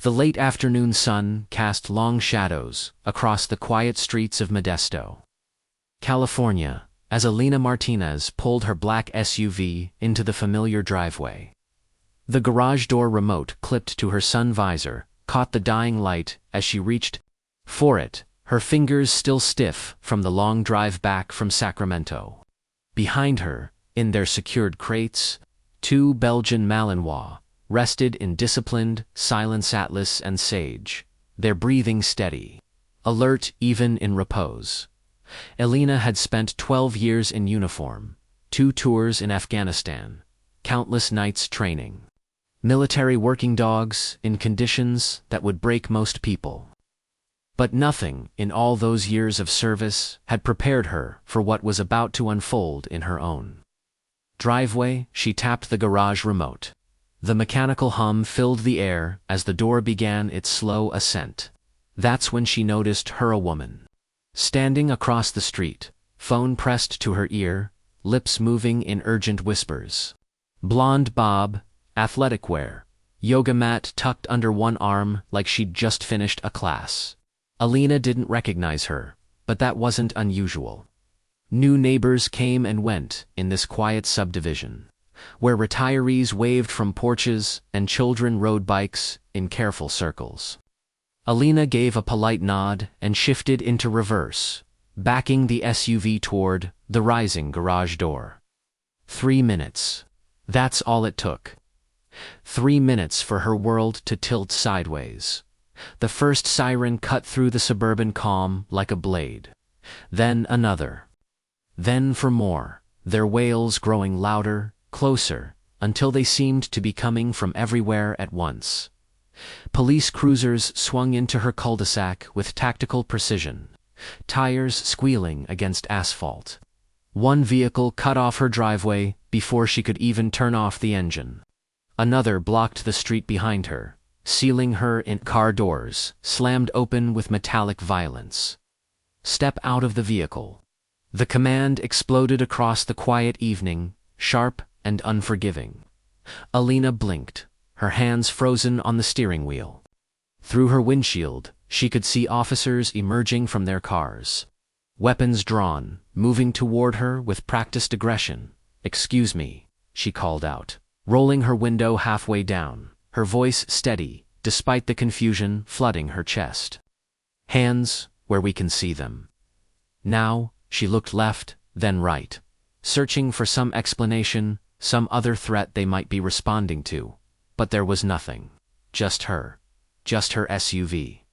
The late afternoon sun cast long shadows across the quiet streets of Modesto, California, as Alina Martinez pulled her black SUV into the familiar driveway. The garage door remote clipped to her sun visor caught the dying light as she reached for it, her fingers still stiff from the long drive back from Sacramento. Behind her, in their secured crates, 2 Belgian Malinois rested in disciplined silence. Atlas and Sage, their breathing steady, alert even in repose. Alina had spent 12 years in uniform, 2 tours in Afghanistan, countless nights training. Military working dogs in conditions that would break most people. But nothing in all those years of service had prepared her for what was about to unfold in her own driveway. She tapped the garage remote. The mechanical hum filled the air as the door began its slow ascent. That's when she noticed her, a woman, standing across the street, phone pressed to her ear, lips moving in urgent whispers. Blonde bob, athletic wear, yoga mat tucked under one arm like she'd just finished a class. Alina didn't recognize her, but that wasn't unusual. New neighbors came and went in this quiet subdivision, where retirees waved from porches and children rode bikes in careful circles. Alina gave a polite nod and shifted into reverse, backing the SUV toward the rising garage door. 3 minutes. That's all it took. 3 minutes for her world to tilt sideways. The first siren cut through the suburban calm like a blade. Then another. Then for more, their wails growing louder, closer, until they seemed to be coming from everywhere at once. Police cruisers swung into her cul-de-sac with tactical precision, tires squealing against asphalt. One vehicle cut off her driveway before she could even turn off the engine. Another blocked the street behind her, sealing her in. Car doors slammed open with metallic violence. Step out of the vehicle. The command exploded across the quiet evening, sharp and unforgiving. Alina blinked, her hands frozen on the steering wheel. Through her windshield, she could see officers emerging from their cars. Weapons drawn, moving toward her with practiced aggression. "Excuse me," she called out, rolling her window halfway down, her voice steady, despite the confusion flooding her chest. "Hands where we can see them." Now, she looked left, then right, searching for some explanation, some other threat they might be responding to. But there was nothing. Just her. Just her SUV.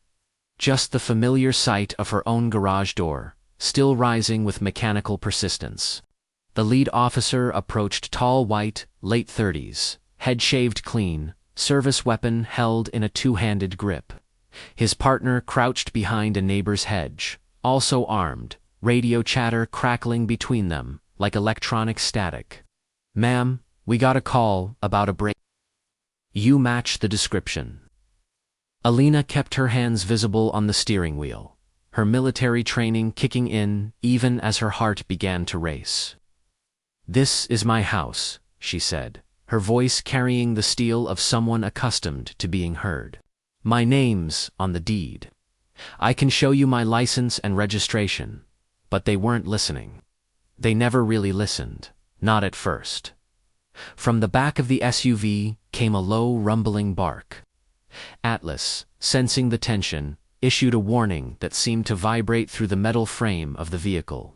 Just the familiar sight of her own garage door, still rising with mechanical persistence. The lead officer approached, tall, white, late 30s, head shaved clean, service weapon held in a 2-handed grip. His partner crouched behind a neighbor's hedge, also armed, radio chatter crackling between them like electronic static. "Ma'am, we got a call about a break." "You match the description." Alina kept her hands visible on the steering wheel, her military training kicking in even as her heart began to race. "This is my house," she said, her voice carrying the steel of someone accustomed to being heard. "My name's on the deed. I can show you my license and registration." But they weren't listening. They never really listened, not at first. From the back of the SUV came a low, rumbling bark. Atlas, sensing the tension, issued a warning that seemed to vibrate through the metal frame of the vehicle.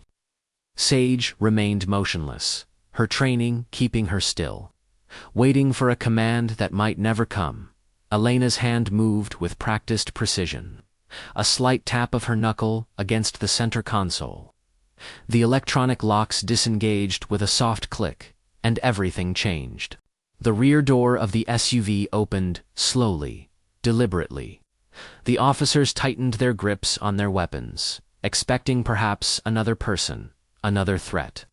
Sage remained motionless, her training keeping her still, waiting for a command that might never come. Alina's hand moved with practiced precision. A slight tap of her knuckle against the center console. The electronic locks disengaged with a soft click, and everything changed. The rear door of the SUV opened, slowly, deliberately. The officers tightened their grips on their weapons, expecting perhaps another person, another threat.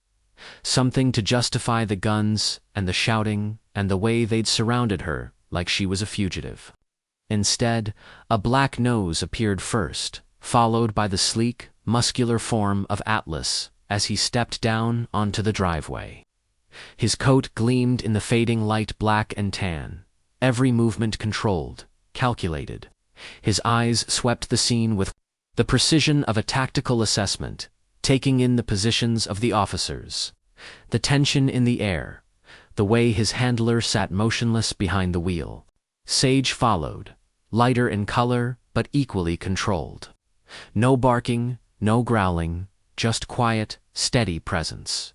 Something to justify the guns and the shouting and the way they'd surrounded her like she was a fugitive. Instead, a black nose appeared first, followed by the sleek, muscular form of Atlas as he stepped down onto the driveway. His coat gleamed in the fading light black and tan, every movement controlled, calculated. His eyes swept the scene with the precision of a tactical assessment, taking in the positions of the officers, the tension in the air, the way his handler sat motionless behind the wheel. Sage followed, lighter in color but equally controlled. No barking, no growling, just quiet, steady presence.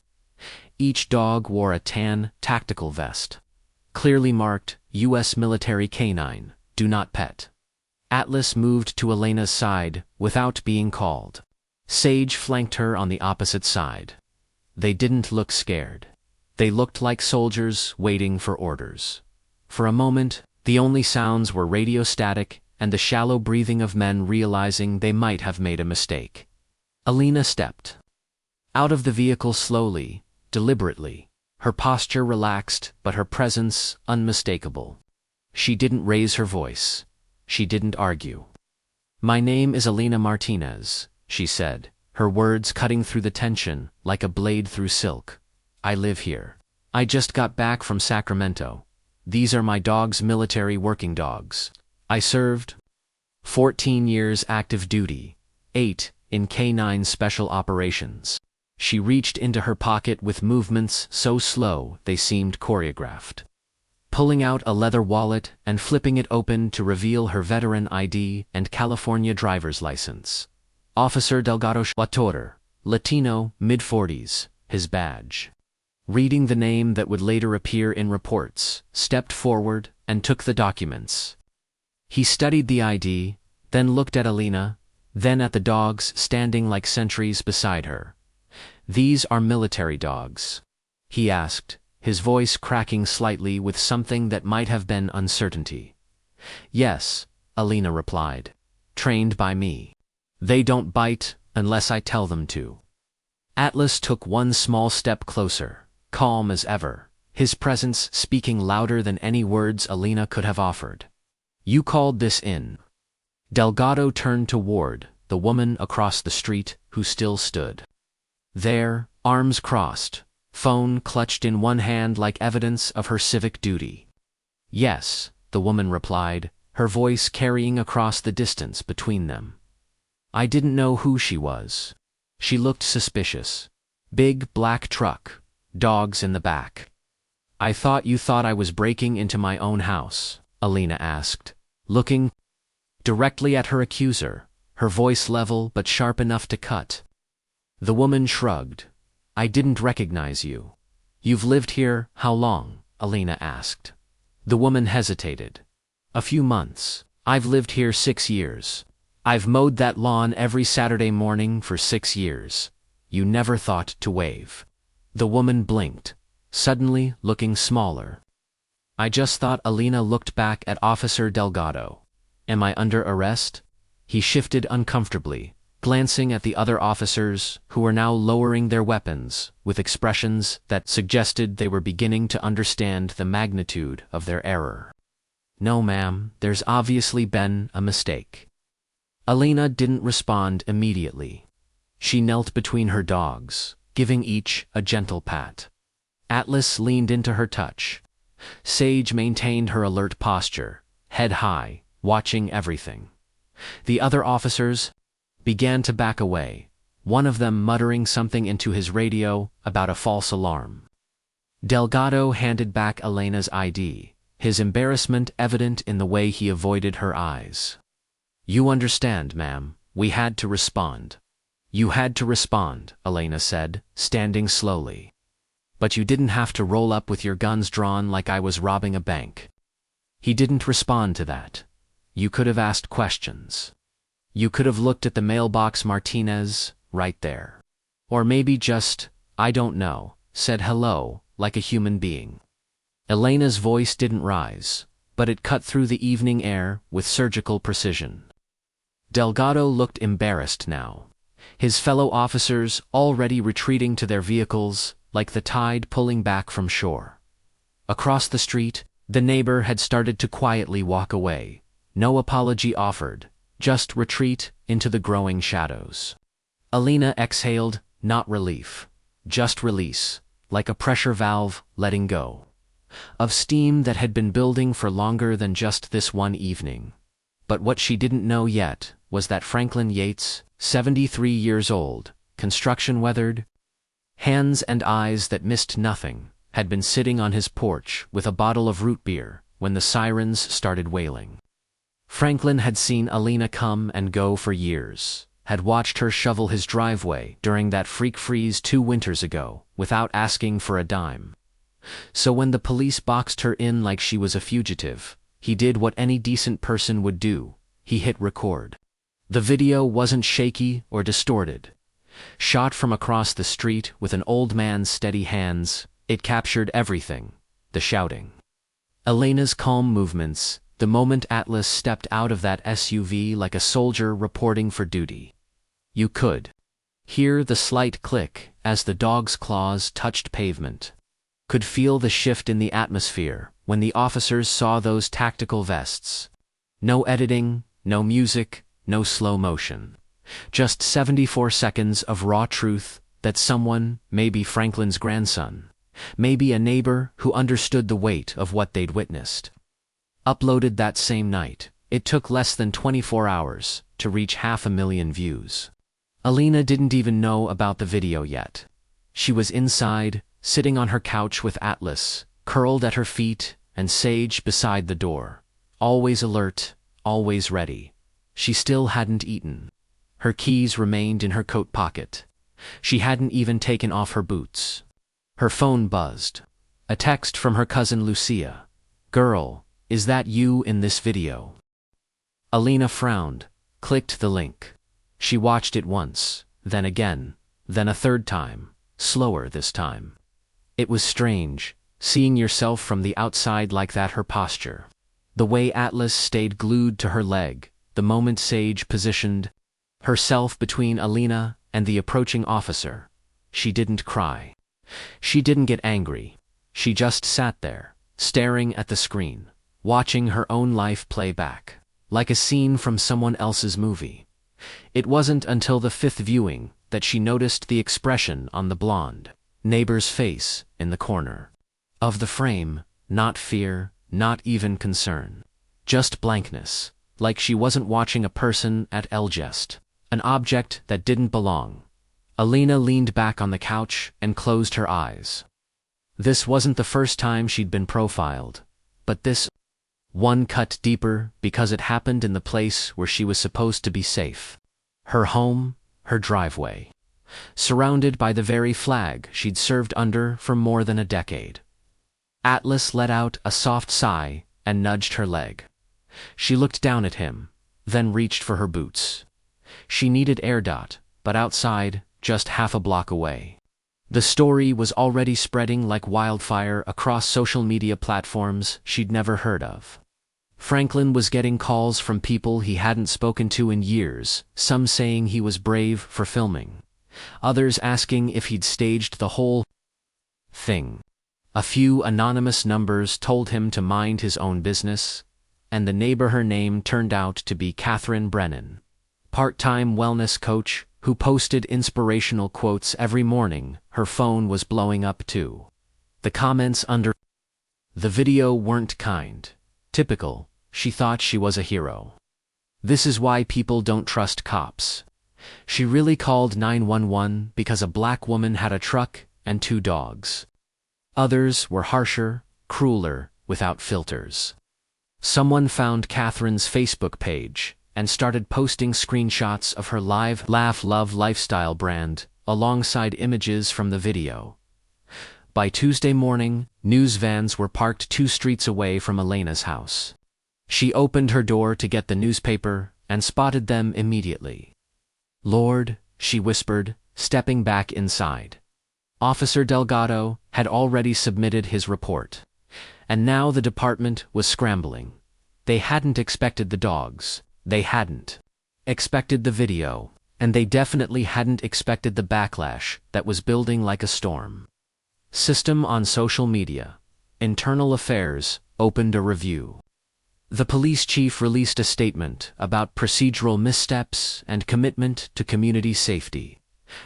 Each dog wore a tan, tactical vest, clearly marked U.S. Military Canine, Do Not Pet. Atlas moved to Elena's side without being called. Sage flanked her on the opposite side. They didn't look scared. They looked like soldiers waiting for orders. For a moment, the only sounds were radio static and the shallow breathing of men realizing they might have made a mistake. Elena stepped out of the vehicle slowly, deliberately, her posture relaxed but her presence unmistakable. She didn't raise her voice. She didn't argue. "My name is Elena Martinez," she said, her words cutting through the tension like a blade through silk. "I live here. I just got back from Sacramento. These are my dogs, military working dogs. I served 14 years active duty, 8 in K9 Special Operations." She reached into her pocket with movements so slow they seemed choreographed, pulling out a leather wallet and flipping it open to reveal her veteran ID and California driver's license. Officer Delgado Latorre, Latino, mid-40s, his badge. Reading the name that would later appear in reports, stepped forward and took the documents. He studied the ID, then looked at Elena, then at the dogs standing like sentries beside her. "These are military dogs?" he asked, his voice cracking slightly with something that might have been uncertainty. "Yes," Elena replied. "Trained by me. They don't bite unless I tell them to." Atlas took one small step closer, calm as ever, his presence speaking louder than any words Elena could have offered. "You called this in." Delgado turned toward the woman across the street who still stood there, arms crossed, phone clutched in one hand like evidence of her civic duty. "Yes," the woman replied, her voice carrying across the distance between them. "I didn't know who she was." She looked suspicious. "Big black truck, dogs in the back." "I thought you thought I was breaking into my own house," Elena asked, looking directly at her accuser, her voice level but sharp enough to cut. The woman shrugged. "I didn't recognize you." "You've lived here how long?" Elena asked. The woman hesitated. "A few months. I've lived here 6 years. I've mowed that lawn every Saturday morning for 6 years. You never thought to wave." The woman blinked, suddenly looking smaller. "I just thought." Elena looked back at Officer Delgado. "Am I under arrest?" He shifted uncomfortably, glancing at the other officers who were now lowering their weapons with expressions that suggested they were beginning to understand the magnitude of their error. "No, ma'am, there's obviously been a mistake." Elena didn't respond immediately. She knelt between her dogs, giving each a gentle pat. Atlas leaned into her touch. Sage maintained her alert posture, head high, watching everything. The other officers began to back away, one of them muttering something into his radio about a false alarm. Delgado handed back Elena's ID, his embarrassment evident in the way he avoided her eyes. "You understand, ma'am, we had to respond." "You had to respond," Elena said, standing slowly. "But you didn't have to roll up with your guns drawn like I was robbing a bank." He didn't respond to that. "You could have asked questions. You could have looked at the mailbox, Martinez, right there. Or maybe just, I don't know, said hello, like a human being." Elena's voice didn't rise, but it cut through the evening air with surgical precision. Delgado looked embarrassed now, his fellow officers already retreating to their vehicles like the tide pulling back from shore. Across the street, the neighbor had started to quietly walk away, no apology offered, just retreat into the growing shadows. Elena exhaled, not relief, just release, like a pressure valve letting go. of steam that had been building for longer than just this one evening. But what she didn't know yet was that Franklin Yates, 73 years old, construction-weathered, hands and eyes that missed nothing, had been sitting on his porch with a bottle of root beer when the sirens started wailing. Franklin had seen Alina come and go for years, had watched her shovel his driveway during that freak freeze 2 winters ago without asking for a dime. So when the police boxed her in like she was a fugitive, he did what any decent person would do. He hit record. The video wasn't shaky or distorted. Shot from across the street with an old man's steady hands, it captured everything: the shouting, Alina's calm movements, the moment Atlas stepped out of that SUV like a soldier reporting for duty. You could hear the slight click as the dog's claws touched pavement. Could feel the shift in the atmosphere when the officers saw those tactical vests. No editing, no music, no slow motion. Just 74 seconds of raw truth that someone, maybe Franklin's grandson, maybe a neighbor who understood the weight of what they'd witnessed, uploaded that same night. It took less than 24 hours to reach 500,000 views. Alina didn't even know about the video yet. She was inside, sitting on her couch with Atlas curled at her feet and Sage beside the door. Always alert, always ready. She still hadn't eaten. Her keys remained in her coat pocket. She hadn't even taken off her boots. Her phone buzzed. A text from her cousin Lucia. "Girl, is that you in this video?" Alina frowned, clicked the link. She watched it once, then again, then a third time, slower this time. It was strange, seeing yourself from the outside like that. Her posture, the way Atlas stayed glued to her leg, the moment Sage positioned herself between Alina and the approaching officer. She didn't cry. She didn't get angry. She just sat there, staring at the screen, watching her own life play back, like a scene from someone else's movie. It wasn't until the 5th viewing that she noticed the expression on the blonde neighbor's face in the corner of the frame. Not fear, not even concern. Just blankness, like she wasn't watching a person at all, just an object that didn't belong. Alina leaned back on the couch and closed her eyes. This wasn't the first time she'd been profiled, but this one cut deeper because it happened in the place where she was supposed to be safe. Her home, her driveway, surrounded by the very flag she'd served under for more than a decade. Atlas let out a soft sigh and nudged her leg. She looked down at him, then reached for her boots. She needed air. But outside, just half a block away, the story was already spreading like wildfire across social media platforms she'd never heard of. Franklin was getting calls from people he hadn't spoken to in years, some saying he was brave for filming, others asking if he'd staged the whole thing. A few anonymous numbers told him to mind his own business, and the neighbor her name turned out to be Catherine Brennan, part-time wellness coach who posted inspirational quotes every morning. Her phone was blowing up too. The comments under the video weren't kind. Typical. She thought she was a hero. This is why people don't trust cops. She really called 911 because a black woman had a truck and 2 dogs. Others were harsher, crueler, without filters. Someone found Catherine's Facebook page and started posting screenshots of her Live, Laugh, Love lifestyle brand, alongside images from the video. By Tuesday morning, news vans were parked 2 streets away from Alina's house. She opened her door to get the newspaper and spotted them immediately. "Lord," she whispered, stepping back inside. Officer Delgado had already submitted his report, and now the department was scrambling. They hadn't expected the dogs, they hadn't expected the video, and they definitely hadn't expected the backlash that was building like a storm. System on social media. Internal Affairs opened a review. The police chief released a statement about procedural missteps and commitment to community safety,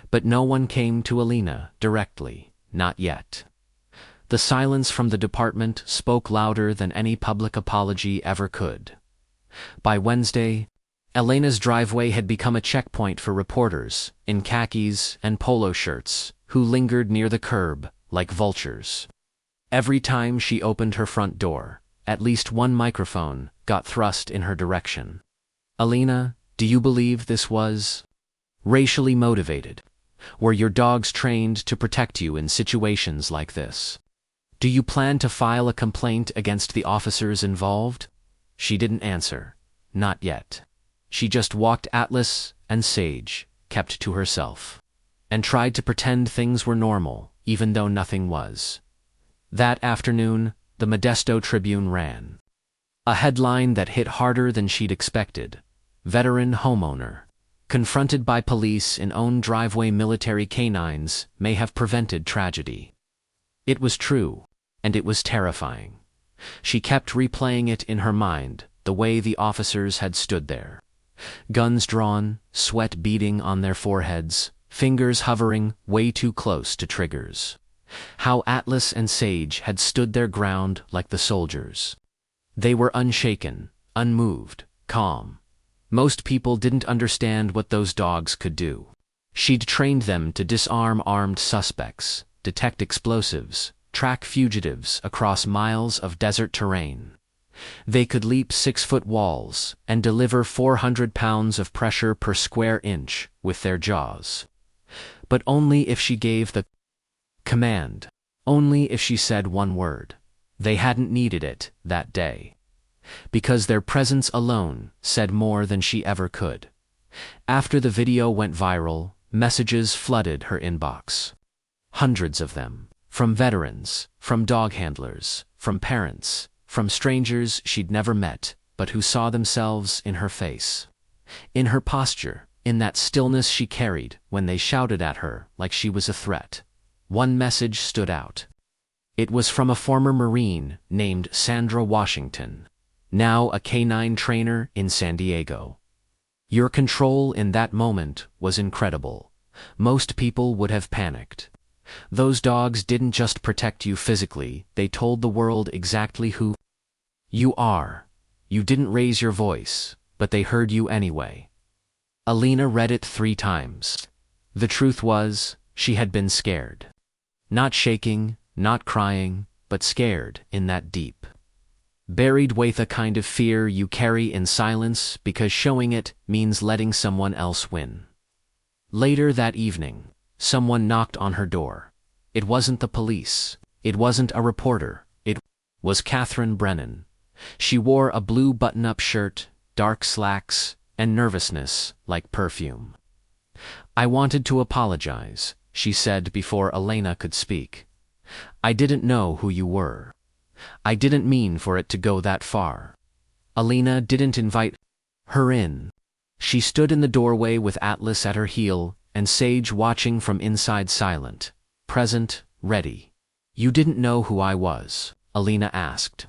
but no one came to Alina directly, not yet. The silence from the department spoke louder than any public apology ever could. By Wednesday, Elena's driveway had become a checkpoint for reporters, in khakis and polo shirts, who lingered near the curb, like vultures. Every time she opened her front door, at least one microphone got thrust in her direction. Elena, do you believe this was racially motivated? Were your dogs trained to protect you in situations like this? Do you plan to file a complaint against the officers involved? She didn't answer. Not yet. She just walked Atlas and Sage, kept to herself, and tried to pretend things were normal, even though nothing was. That afternoon, the Modesto Tribune ran a headline that hit harder than she'd expected. Veteran homeowner confronted by police in own driveway. Military canines may have prevented tragedy. It was true, and it was terrifying. She kept replaying it in her mind, the way the officers had stood there. Guns drawn, sweat beading on their foreheads, fingers hovering way too close to triggers. How Atlas and Sage had stood their ground like the soldiers. They were unshaken, unmoved, calm. Most people didn't understand what those dogs could do. She'd trained them to disarm armed suspects, detect explosives, track fugitives across miles of desert terrain. They could leap 6-foot walls and deliver 400 pounds of pressure per square inch with their jaws. But only if she gave the command. Only if she said one word. They hadn't needed it that day, because their presence alone said more than she ever could. After the video went viral, messages flooded her inbox. Hundreds of them. From veterans, from dog handlers, from parents, from strangers she'd never met, but who saw themselves in her face. In her posture, in that stillness she carried when they shouted at her like she was a threat. One message stood out. It was from a former Marine named Sandra Washington, now a canine trainer in San Diego. Your control in that moment was incredible. Most people would have panicked. Those dogs didn't just protect you physically, they told the world exactly who you are. You didn't raise your voice, but they heard you anyway. Elena read it 3 times. The truth was, she had been scared. Not shaking, not crying, but scared in that deep, buried with a kind of fear you carry in silence because showing it means letting someone else win. Later that evening, someone knocked on her door. It wasn't the police. It wasn't a reporter. It was Catherine Brennan. She wore a blue button-up shirt, dark slacks, and nervousness like perfume. I wanted to apologize, she said before Elena could speak. I didn't know who you were. I didn't mean for it to go that far. Elena didn't invite her in. She stood in the doorway with Atlas at her heel and Sage watching from inside, silent, present, ready. You didn't know who I was, Elena asked.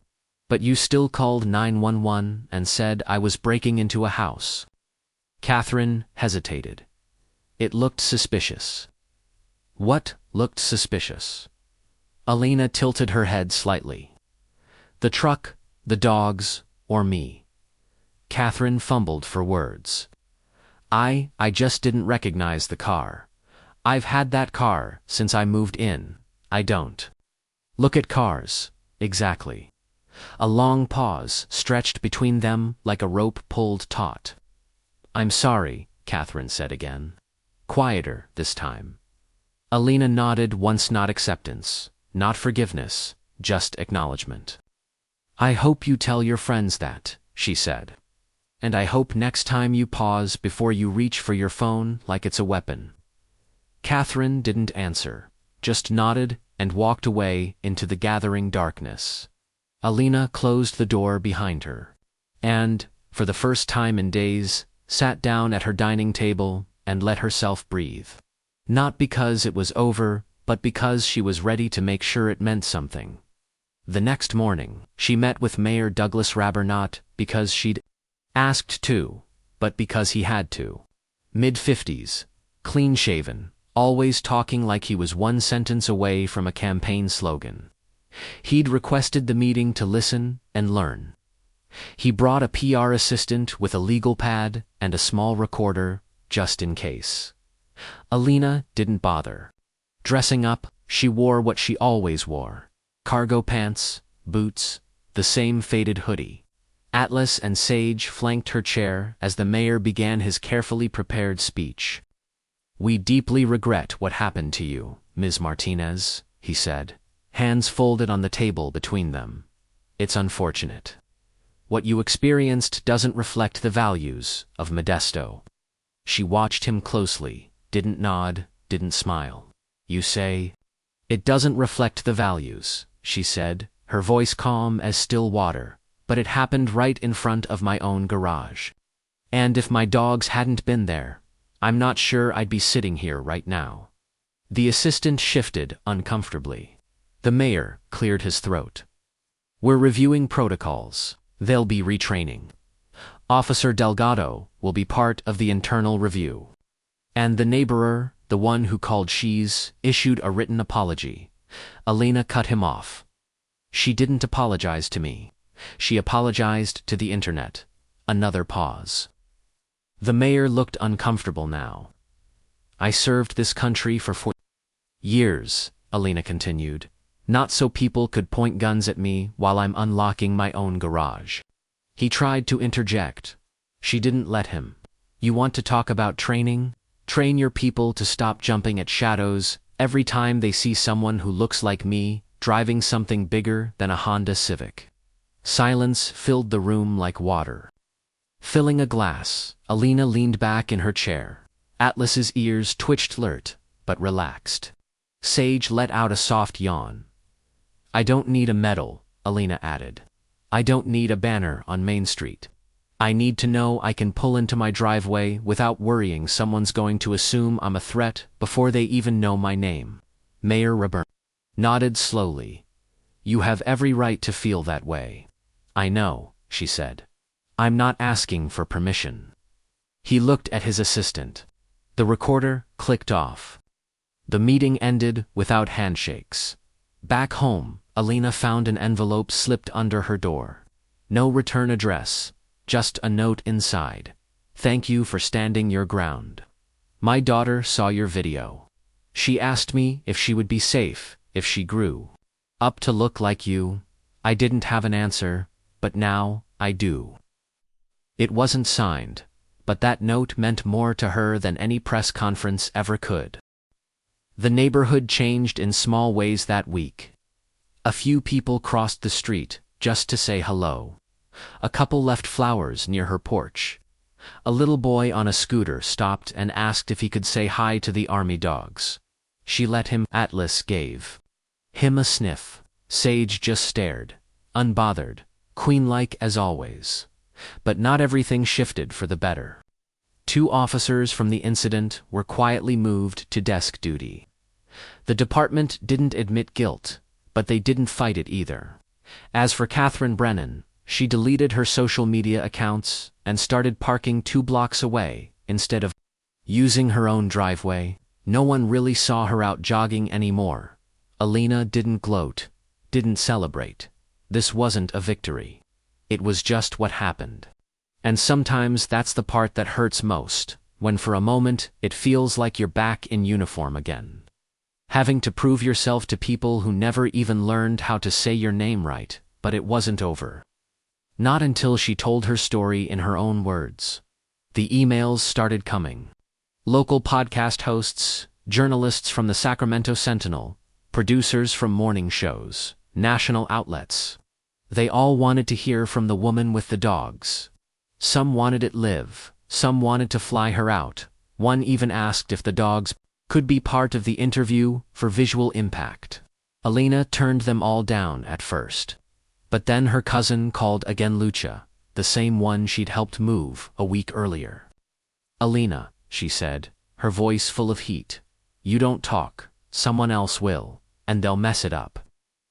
But you still called 911 and said I was breaking into a house. Catherine hesitated. It looked suspicious. What looked suspicious? Elena tilted her head slightly. The truck, the dogs, or me? Catherine fumbled for words. I just didn't recognize the car. I've had that car since I moved in. I don't look at cars. Exactly. A long pause stretched between them like a rope pulled taut. I'm sorry, Catherine said again. Quieter this time. Elena nodded once, not acceptance, not forgiveness, just acknowledgement. I hope you tell your friends that, she said. And I hope next time you pause before you reach for your phone like it's a weapon. Catherine didn't answer, just nodded and walked away into the gathering darkness. Elena closed the door behind her, and, for the first time in days, sat down at her dining table and let herself breathe. Not because it was over, but because she was ready to make sure it meant something. The next morning, she met with Mayor Douglas Rabber, not because she'd asked to, but because he had to. Mid-50s, clean-shaven, always talking like he was one sentence away from a campaign slogan. He'd requested the meeting to listen and learn. He brought a PR assistant with a legal pad and a small recorder, just in case. Alina didn't bother. Dressing up, she wore what she always wore: cargo pants, boots, the same faded hoodie. Atlas and Sage flanked her chair as the mayor began his carefully prepared speech. "We deeply regret what happened to you, Ms. Martinez," he said, hands folded on the table between them. "It's unfortunate. What you experienced doesn't reflect the values of Modesto." She watched him closely, didn't nod, didn't smile. "You say?" "It doesn't reflect the values," she said, her voice calm as still water, "but it happened right in front of my own garage. And if my dogs hadn't been there, I'm not sure I'd be sitting here right now." The assistant shifted uncomfortably. The mayor cleared his throat. "We're reviewing protocols. They'll be retraining. Officer Delgado will be part of the internal review." And the neighborer, the one who called Shees, issued a written apology. Alina cut him off. "She didn't apologize to me. She apologized to the internet." Another pause. The mayor looked uncomfortable now. "I served this country for 4 years, Alina continued. "Not so people could point guns at me while I'm unlocking my own garage." He tried to interject. She didn't let him. "You want to talk about training? Train your people to stop jumping at shadows every time they see someone who looks like me driving something bigger than a Honda Civic." Silence filled the room like water. Filling a glass, Alina leaned back in her chair. Atlas's ears twitched alert, but relaxed. Sage let out a soft yawn. "I don't need a medal," Alina added. "I don't need a banner on Main Street. I need to know I can pull into my driveway without worrying someone's going to assume I'm a threat before they even know my name." Mayor Rayburn nodded slowly. "You have every right to feel that way." "I know," she said. "I'm not asking for permission." He looked at his assistant. The recorder clicked off. The meeting ended without handshakes. Back home, Alina found an envelope slipped under her door. No return address, just a note inside. "Thank you for standing your ground. My daughter saw your video. She asked me if she would be safe if she grew up to look like you. I didn't have an answer, but now I do." It wasn't signed, but that note meant more to her than any press conference ever could. The neighborhood changed in small ways that week. A few people crossed the street just to say hello. A couple left flowers near her porch. A little boy on a scooter stopped and asked if he could say hi to the army dogs. She let him. Atlas gave him a sniff. Sage just stared, unbothered, queen-like as always. But not everything shifted for the better. 2 officers from the incident were quietly moved to desk duty. The department didn't admit guilt, but they didn't fight it either. As for Catherine Brennan, she deleted her social media accounts and started parking 2 blocks away instead of using her own driveway. No one really saw her out jogging anymore. Alina didn't gloat, didn't celebrate. This wasn't a victory. It was just what happened. And sometimes that's the part that hurts most, when for a moment it feels like you're back in uniform again. Having to prove yourself to people who never even learned how to say your name right, but it wasn't over. Not until she told her story in her own words. The emails started coming. Local podcast hosts, journalists from the Sacramento Sentinel, producers from morning shows, national outlets. They all wanted to hear from the woman with the dogs. Some wanted it live, some wanted to fly her out. One even asked if the dogs could be part of the interview for visual impact. Alina turned them all down at first. But then her cousin called again, Lucia, the same one she'd helped move a week earlier. "Alina," she said, her voice full of heat, "you don't talk, someone else will, and they'll mess it up.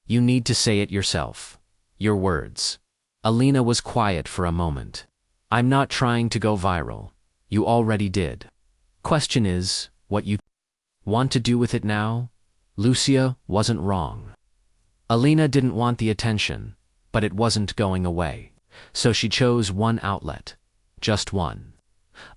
You need to say it yourself. Your words." Alina was quiet for a moment. "I'm not trying to go viral. You already did. Question is, what you want to do with it now?" Lucia wasn't wrong. Alina didn't want the attention, but it wasn't going away. So she chose one outlet. Just one.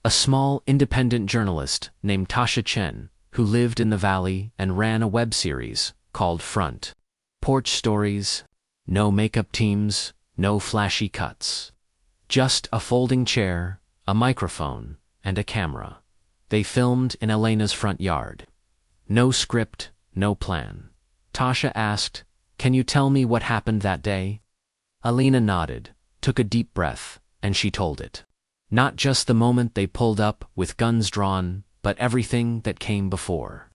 A small, independent journalist named Tasha Chen, who lived in the valley and ran a web series called Front Porch Stories. No makeup teams, no flashy cuts. Just a folding chair, a microphone, and a camera. They filmed in Elena's front yard. No script, no plan. Tasha asked, "Can you tell me what happened that day?" Alina nodded, took a deep breath, and she told it. Not just the moment they pulled up with guns drawn, but everything that came before.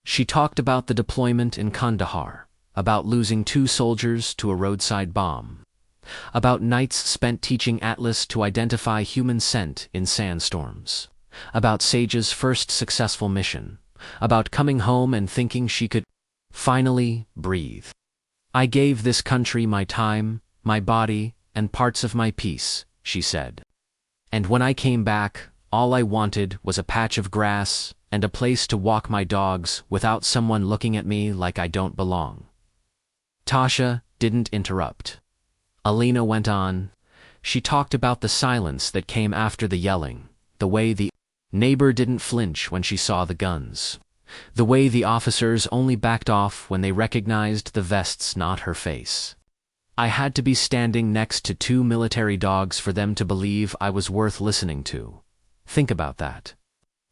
She talked about the deployment in Kandahar, about losing 2 soldiers to a roadside bomb, about nights spent teaching Atlas to identify human scent in sandstorms, about Sage's first successful mission, about coming home and thinking she could finally breathe. "I gave this country my time, my body, and parts of my peace," she said. "And when I came back, all I wanted was a patch of grass and a place to walk my dogs without someone looking at me like I don't belong." Tasha didn't interrupt. Alina went on. She talked about the silence that came after the yelling, the way the neighbor didn't flinch when she saw the guns, the way the officers only backed off when they recognized the vests, not her face. "I had to be standing next to 2 military dogs for them to believe I was worth listening to." Think about that.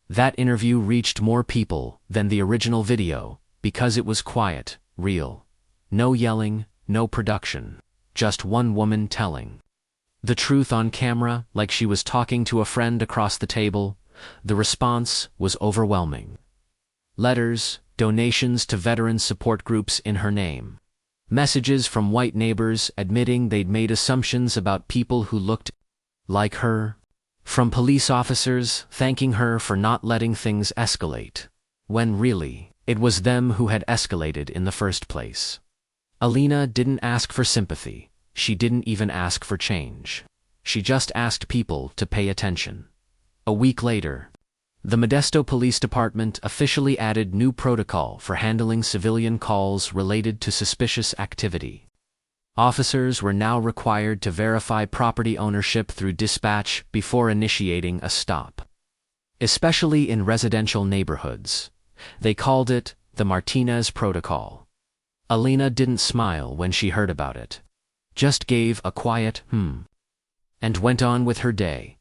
That interview reached more people than the original video because it was quiet, real. No yelling, no production. Just one woman telling the truth on camera like she was talking to a friend across the table. The response was overwhelming. Letters, donations to veteran support groups in her name. Messages from white neighbors admitting they'd made assumptions about people who looked like her. From police officers thanking her for not letting things escalate, when really, it was them who had escalated in the first place. Alina didn't ask for sympathy. She didn't even ask for change. She just asked people to pay attention. A week later, the Modesto Police Department officially added new protocol for handling civilian calls related to suspicious activity. Officers were now required to verify property ownership through dispatch before initiating a stop. Especially in residential neighborhoods. They called it the Martinez Protocol. Alina didn't smile when she heard about it. Just gave a quiet and went on with her day.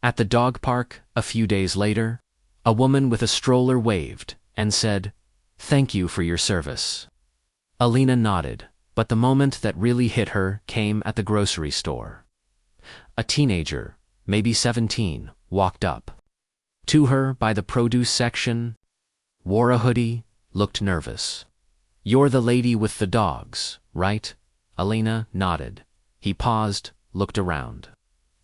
At the dog park, a few days later, a woman with a stroller waved and said, "Thank you for your service." Alina nodded, but the moment that really hit her came at the grocery store. A teenager, maybe 17, walked up to her by the produce section, wore a hoodie, looked nervous. "You're the lady with the dogs, right?" Alina nodded. He paused, looked around.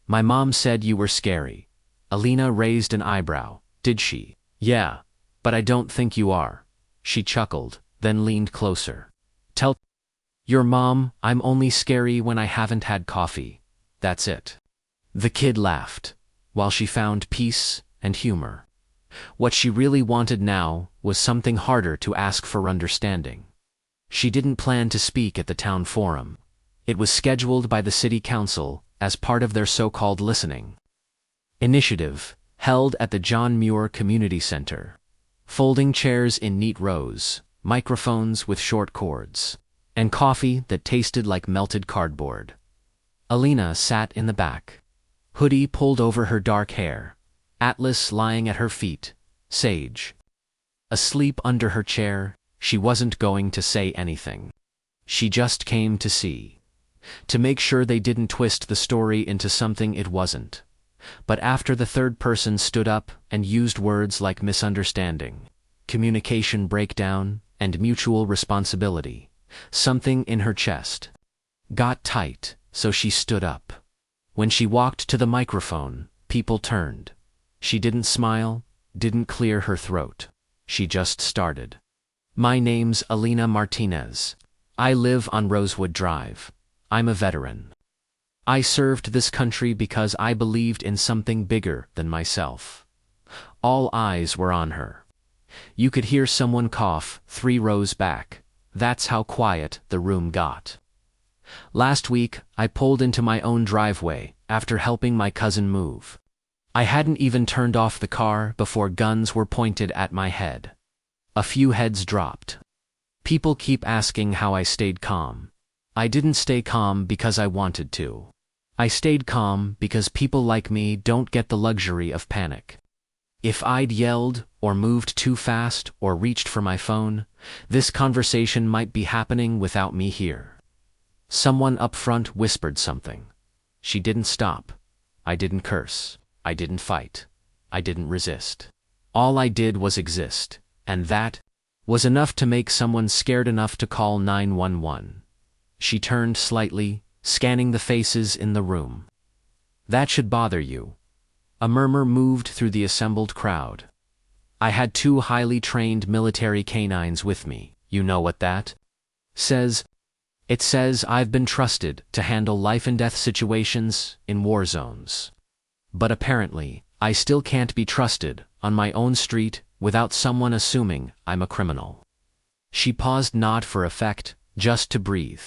"My mom said you were scary." Alina raised an eyebrow. "Did she?" "Yeah, but I don't think you are." She chuckled, then leaned closer. "Tell your mom I'm only scary when I haven't had coffee. That's it." The kid laughed, while she found peace and humor. What she really wanted now was something harder to ask for: understanding. She didn't plan to speak at the town forum. It was scheduled by the city council as part of their so-called listening initiative, held at the John Muir Community Center. Folding chairs in neat rows, microphones with short cords, and coffee that tasted like melted cardboard. Alina sat in the back, hoodie pulled over her dark hair, Atlas lying at her feet, Sage asleep under her chair. She wasn't going to say anything. She just came to see. To make sure they didn't twist the story into something it wasn't. But after the third person stood up and used words like misunderstanding, communication breakdown, and mutual responsibility, something in her chest got tight, so she stood up. When she walked to the microphone, people turned. She didn't smile, didn't clear her throat. She just started. "My name's Alina Martinez. I live on Rosewood Drive. I'm a veteran. I served this country because I believed in something bigger than myself." All eyes were on her. You could hear someone cough 3 rows back. That's how quiet the room got. Last week, I pulled into my own driveway after helping my cousin move. I hadn't even turned off the car before guns were pointed at my head. A few heads dropped. People keep asking how I stayed calm. I didn't stay calm because I wanted to. I stayed calm because people like me don't get the luxury of panic. If I'd yelled, or moved too fast, or reached for my phone, this conversation might be happening without me here. Someone up front whispered something. She didn't stop. I didn't curse. I didn't fight. I didn't resist. All I did was exist, and that was enough to make someone scared enough to call 911. She turned slightly, scanning the faces in the room. That should bother you. A murmur moved through the assembled crowd. I had 2 highly trained military canines with me. You know what that says? It says I've been trusted to handle life-and-death situations in war zones. But apparently, I still can't be trusted on my own street without someone assuming I'm a criminal. She paused, not for effect, just to breathe.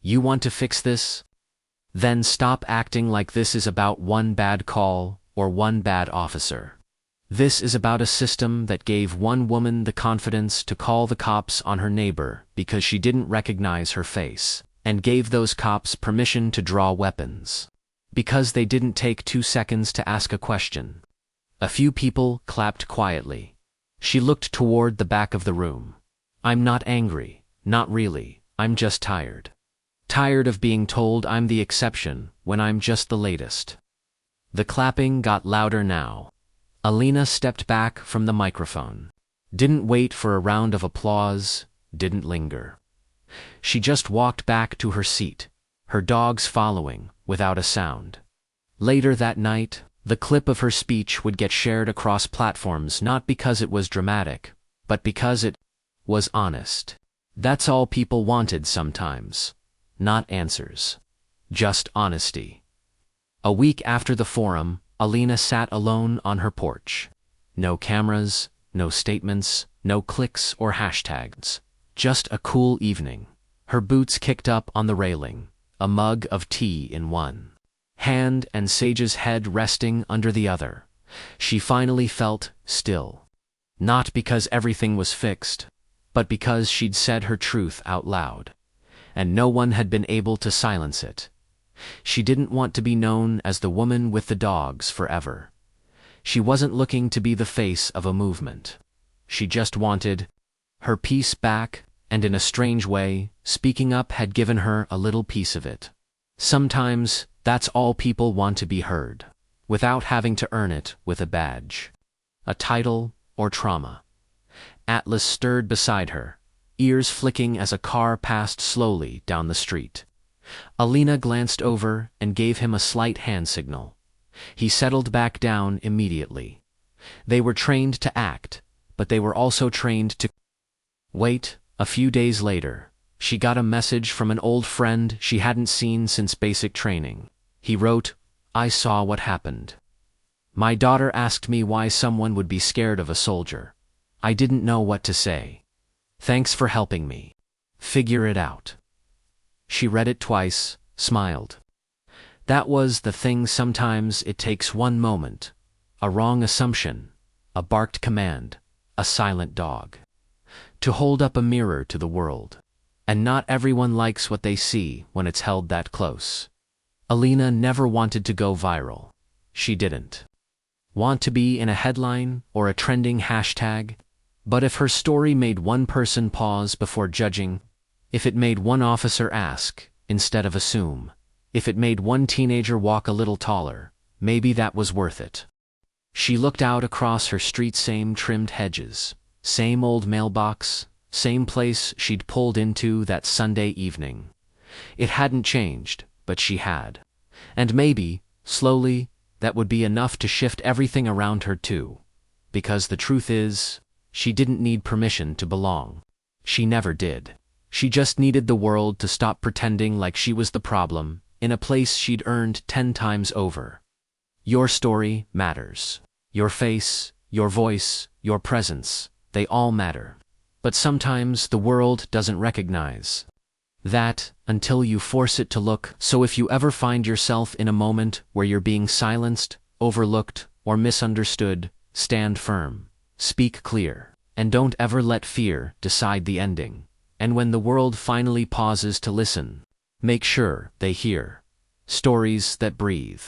You want to fix this? Then stop acting like this is about one bad call or one bad officer. This is about a system that gave one woman the confidence to call the cops on her neighbor because she didn't recognize her face, and gave those cops permission to draw weapons because they didn't take 2 seconds to ask a question. A few people clapped quietly. She looked toward the back of the room. I'm not angry, not really, I'm just tired. Tired of being told I'm the exception when I'm just the latest. The clapping got louder now. Alina stepped back from the microphone. Didn't wait for a round of applause, didn't linger. She just walked back to her seat, her dogs following, without a sound. Later that night, the clip of her speech would get shared across platforms not because it was dramatic, but because it was honest. That's all people wanted sometimes. Not answers. Just honesty. A week after the forum, Alina sat alone on her porch. No cameras, no statements, no clicks or hashtags. Just a cool evening. Her boots kicked up on the railing, a mug of tea in one hand and Sage's head resting under the other. She finally felt still. Not because everything was fixed, but because she'd said her truth out loud, and no one had been able to silence it. She didn't want to be known as the woman with the dogs forever. She wasn't looking to be the face of a movement. She just wanted her peace back, and in a strange way, speaking up had given her a little piece of it. Sometimes, that's all people want, to be heard, without having to earn it with a badge, a title, or trauma. Atlas stirred beside her, ears flicking as a car passed slowly down the street. Alina glanced over and gave him a slight hand signal. He settled back down immediately. They were trained to act, but they were also trained to wait. A few days later, she got a message from an old friend she hadn't seen since basic training. He wrote, "I saw what happened. My daughter asked me why someone would be scared of a soldier. I didn't know what to say. Thanks for helping me figure it out." She read it twice, smiled. That was the thing. Sometimes it takes one moment, a wrong assumption, a barked command, a silent dog, to hold up a mirror to the world. And not everyone likes what they see when it's held that close. Alina never wanted to go viral. She didn't want to be in a headline or a trending hashtag. But if her story made one person pause before judging, if it made one officer ask instead of assume, if it made one teenager walk a little taller, maybe that was worth it. She looked out across her street. Same trimmed hedges, same old mailbox, same place she'd pulled into that Sunday evening. It hadn't changed, but she had. And maybe, slowly, that would be enough to shift everything around her too. Because the truth is, she didn't need permission to belong. She never did. She just needed the world to stop pretending like she was the problem, in a place she'd earned 10 times over. Your story matters. Your face, your voice, your presence, they all matter. But sometimes the world doesn't recognize that until you force it to look. So if you ever find yourself in a moment where you're being silenced, overlooked, or misunderstood, stand firm, speak clear, and don't ever let fear decide the ending. And when the world finally pauses to listen, make sure they hear stories that breathe.